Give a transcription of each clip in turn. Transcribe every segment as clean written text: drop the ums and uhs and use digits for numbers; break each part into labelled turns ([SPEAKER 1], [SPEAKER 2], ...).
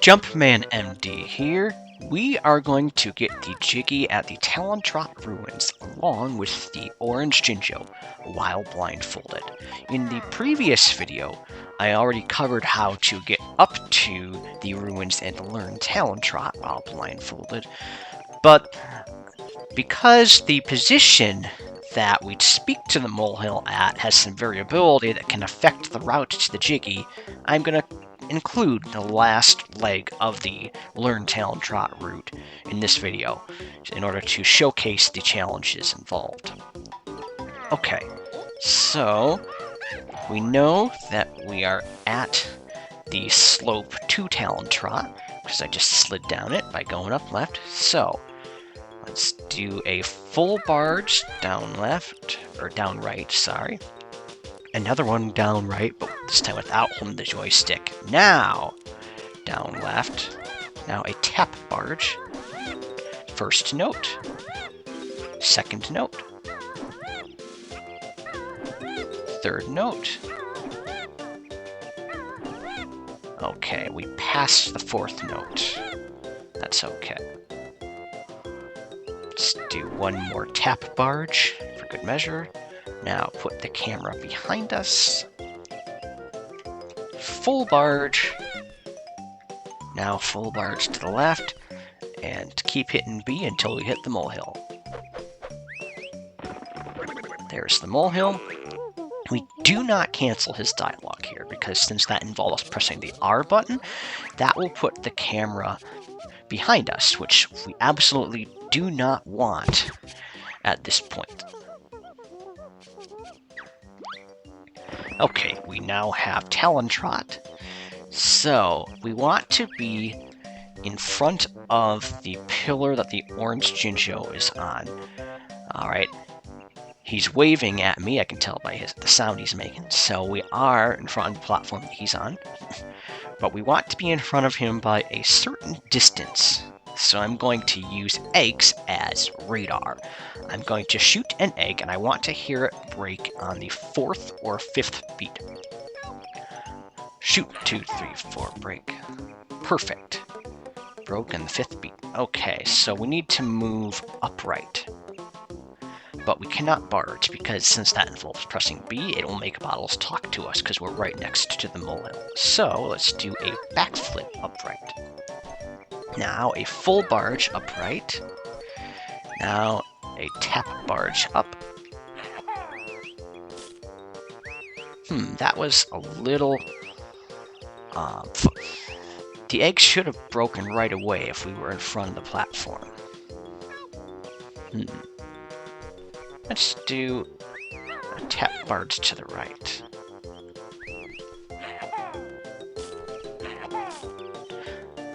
[SPEAKER 1] Jumpman MD here. We are going to get the Jiggy at the Talontrot Ruins along with the Orange Jinjo while blindfolded. In the previous video, I already covered how to get up to the ruins and learn Talontrot while blindfolded, but because the position that we'd speak to the molehill at has some variability that can affect the route to the Jiggy, I'm going to include the last leg of the Learn Talontrot route in this video in order to showcase the challenges involved. Okay, so we know that we are at the slope to Talontrot because I just slid down it by going up left. So let's do a full barge down left, or down right, sorry. Another one down right, but this time without holding the joystick. Now, down left. Now a tap barge. First note. Second note. Third note. Okay, we passed the fourth note. That's okay. Let's do one more tap barge for good measure. Now put the camera behind us. Full barge. Now full barge to the left. And keep hitting B until we hit the molehill. There's the molehill. We do not cancel his dialogue here, because since that involves pressing the R button, that will put the camera behind us, which we absolutely do not want at this point. Okay, we now have Talontrot, so we want to be in front of the pillar that the Orange Jinjo is on. Alright, he's waving at me, I can tell by the sound he's making, so we are in front of the platform that he's on, but we want to be in front of him by a certain distance. So I'm going to use eggs as radar. I'm going to shoot an egg, and I want to hear it break on the 4th or 5th beat. Shoot, 2, 3, 4, break. Perfect. Broke on the 5th beat. Okay, so we need to move upright. But we cannot barge, because since that involves pressing B, it will make bottles talk to us, because we're right next to the molehill. So let's do a backflip upright. Now a full barge upright. Now a tap barge up. That was a little... the egg should have broken right away if we were in front of the platform. Let's do a tap barge to the right.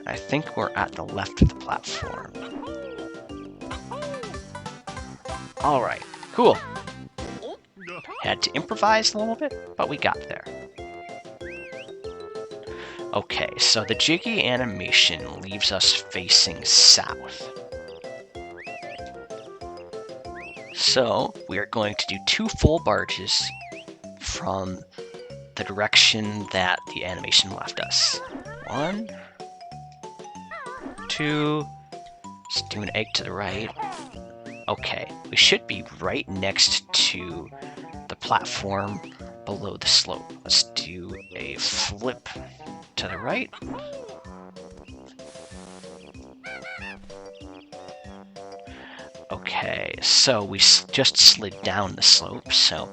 [SPEAKER 1] I think we're at the left of the platform. Alright, cool. Had to improvise a little bit, but we got there. Okay, so the Jiggy animation leaves us facing south. So, we are going to do 2 full barges from the direction that the animation left us. 1, 2, let's do an egg to the right. Okay, we should be right next to the platform below the slope. Let's do a flip to the right. Okay, so we just slid down the slope, so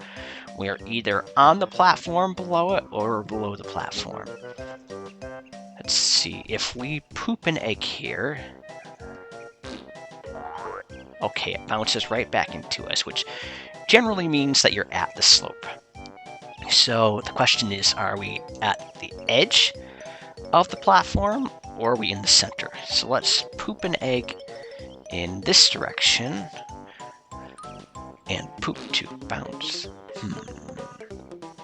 [SPEAKER 1] we're either on the platform below it or below the platform. Let's see, if we poop an egg here... Okay, it bounces right back into us, which generally means that you're at the slope. So the question is, are we at the edge of the platform, or are we in the center? So let's poop an egg in this direction, and poop to bounce.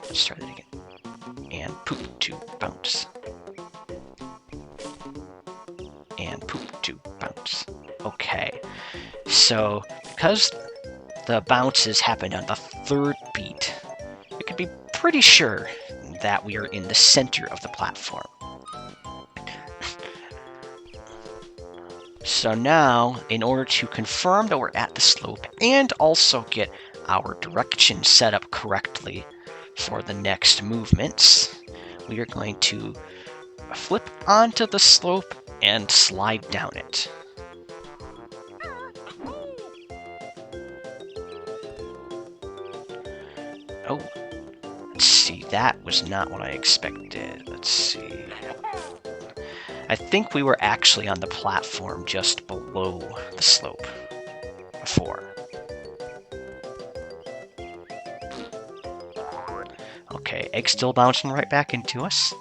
[SPEAKER 1] Let's try that again. And poop to bounce. And poop to bounce. Okay, so because the bounces happen on the 3rd beat, we could be pretty sure that we are in the center of the platform. So now, in order to confirm that we're at the slope and also get our direction set up correctly for the next movements, we are going to flip onto the slope and slide down it. Oh, let's see, that was not what I expected. Let's see. I think we were actually on the platform just below the slope before. Okay, egg still bouncing right back into us.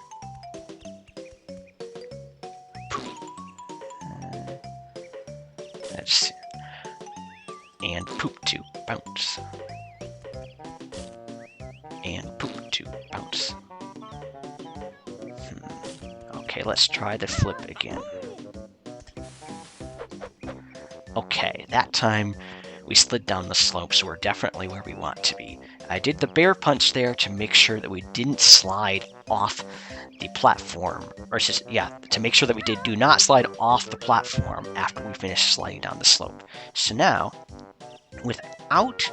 [SPEAKER 1] Let's see. And poop to bounce. And poop to bounce. Okay, let's try the flip again. Okay, that time we slid down the slope, so we're definitely where we want to be. I did the bear punch there to make sure that we didn't slide off the platform, or just, yeah, to make sure that we do not slide off the platform after we finish sliding down the slope. So now, without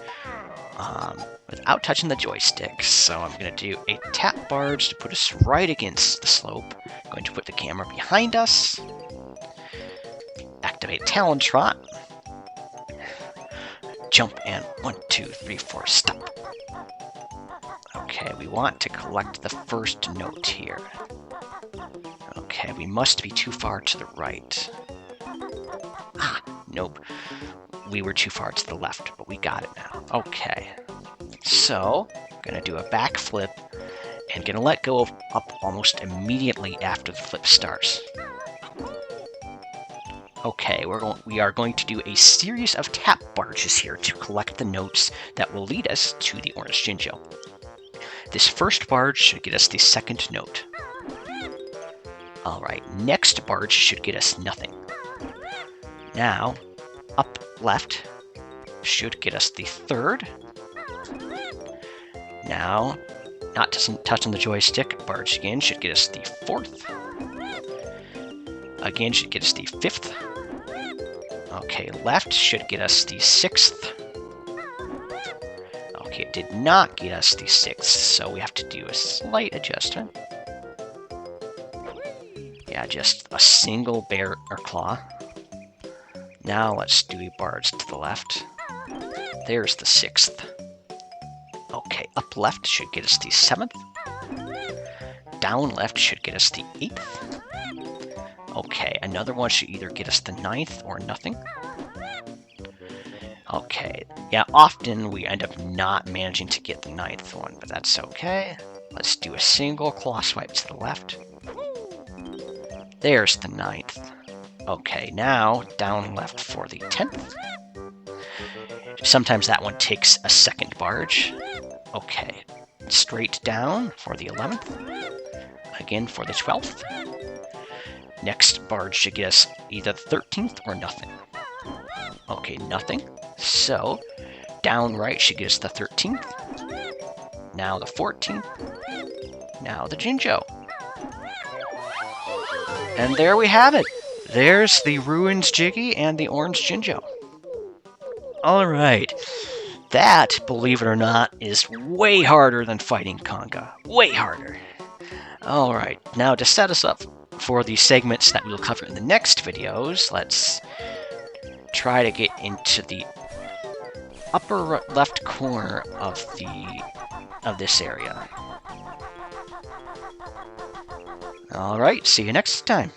[SPEAKER 1] touching the joystick, so I'm going to do a tap barge to put us right against the slope. I'm going to put the camera behind us. Activate Talon Trot. Jump and 1, 2, 3, 4, stop. Okay, we want to collect the first note here. Okay, we must be too far to the right. Ah, nope. We were too far to the left, but we got it now. Okay. So, I'm gonna do a backflip and gonna let go of up almost immediately after the flip starts. Okay, we are going to do a series of tap barges here to collect the notes that will lead us to the orange Jinjo. This first barge should get us the second note. Alright, next barge should get us nothing. Now, up left should get us the third. Now, not touching the joystick, barge again should get us the fourth. Again should get us the fifth. Okay, left should get us the sixth. Okay, it did not get us the sixth, so we have to do a slight adjustment. Yeah, just a single bear or claw. Now let's do a barge to the left. There's the sixth. Okay, up left should get us the seventh. Down left should get us the eighth. Okay, another one should either get us the ninth or nothing. Okay, yeah, often we end up not managing to get the ninth one, but that's okay. Let's do a single claw swipe to the left. There's the ninth. Okay, now down left for the 10th. Sometimes that one takes a second barge. Okay, straight down for the 11th. Again for the 12th. Next barge should get us either the 13th or nothing. Okay, nothing. So, down right should get us the 13th. Now the 14th. Now the Jinjo. And there we have it. There's the Ruins Jiggy and the Orange Jinjo. Alright. That, believe it or not, is way harder than fighting Conga. Way harder. Alright, now to set us up for the segments that we'll cover in the next videos, let's try to get into the upper left corner of this area. Alright, see you next time.